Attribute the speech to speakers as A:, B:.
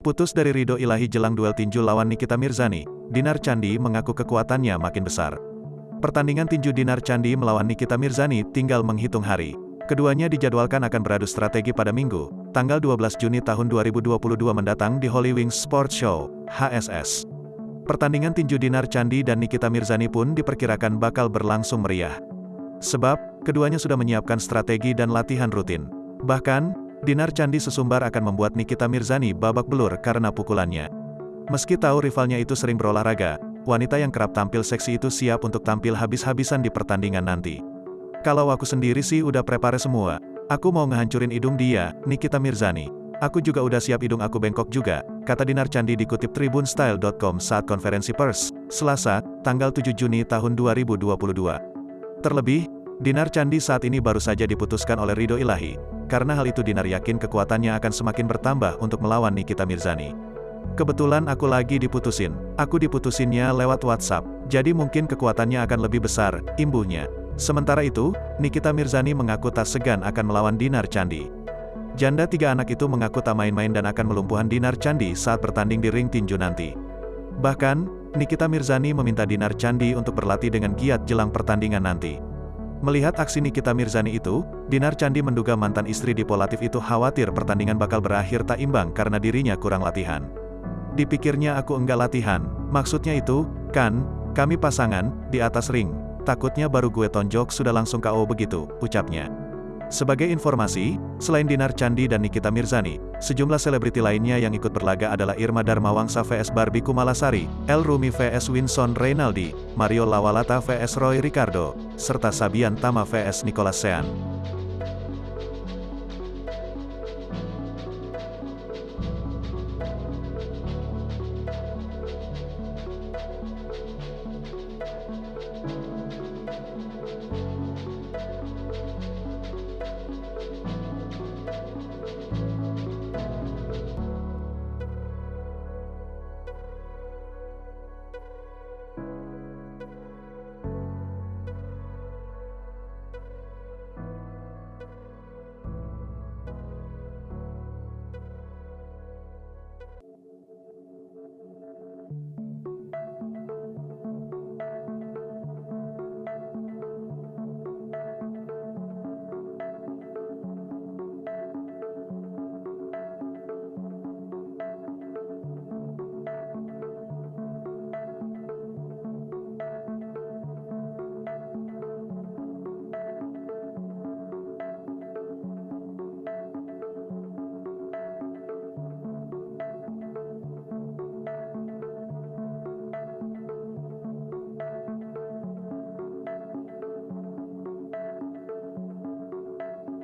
A: Putus dari ridho ilahi jelang duel tinju lawan Nikita Mirzani, Dinar Candi mengaku kekuatannya makin besar. Pertandingan tinju Dinar Candi melawan Nikita Mirzani tinggal menghitung hari. Keduanya dijadwalkan akan beradu strategi pada Minggu, tanggal 12 Juni tahun 2022 mendatang di Holy Wings Sports Show, HSS. Pertandingan tinju Dinar Candi dan Nikita Mirzani pun diperkirakan bakal berlangsung meriah. Sebab, keduanya sudah menyiapkan strategi dan latihan rutin. Bahkan, Dinar Candi sesumbar akan membuat Nikita Mirzani babak belur karena pukulannya. Meski tahu rivalnya itu sering berolahraga, wanita yang kerap tampil seksi itu siap untuk tampil habis-habisan di pertandingan nanti. Kalau aku sendiri sih udah prepare semua. Aku mau ngehancurin hidung dia, Nikita Mirzani. Aku juga udah siap hidung aku bengkok juga, kata Dinar Candi dikutip tribunstyle.com saat konferensi pers, Selasa, tanggal 7 Juni tahun 2022. Terlebih, Dinar Candi saat ini baru saja diputuskan oleh ridho ilahi. Karena hal itu Dinar yakin kekuatannya akan semakin bertambah untuk melawan Nikita Mirzani. Kebetulan aku lagi diputusin. Aku diputusinnya lewat WhatsApp, jadi mungkin kekuatannya akan lebih besar, imbuhnya. Sementara itu, Nikita Mirzani mengaku tak segan akan melawan Dinar Candi. Janda 3 anak itu mengaku tak main-main dan akan melumpuhkan Dinar Candi saat bertanding di ring tinju nanti. Bahkan, Nikita Mirzani meminta Dinar Candi untuk berlatih dengan giat jelang pertandingan nanti. Melihat aksi Nikita Mirzani itu, Dinar Candi menduga mantan istri dipolatif itu khawatir pertandingan bakal berakhir tak imbang karena dirinya kurang latihan. Dipikirnya aku enggak latihan, maksudnya itu, kan, kami pasangan, di atas ring, takutnya baru gue tonjok sudah langsung KO begitu, ucapnya. Sebagai informasi, selain Dinar Candi dan Nikita Mirzani, sejumlah selebriti lainnya yang ikut berlaga adalah Irma Darmawangsa vs Barbie Kumalasari, El Rumi vs Winson Reynaldi, Mario Lawalata vs Roy Ricardo, serta Sabian Tama vs Nicholas Sean.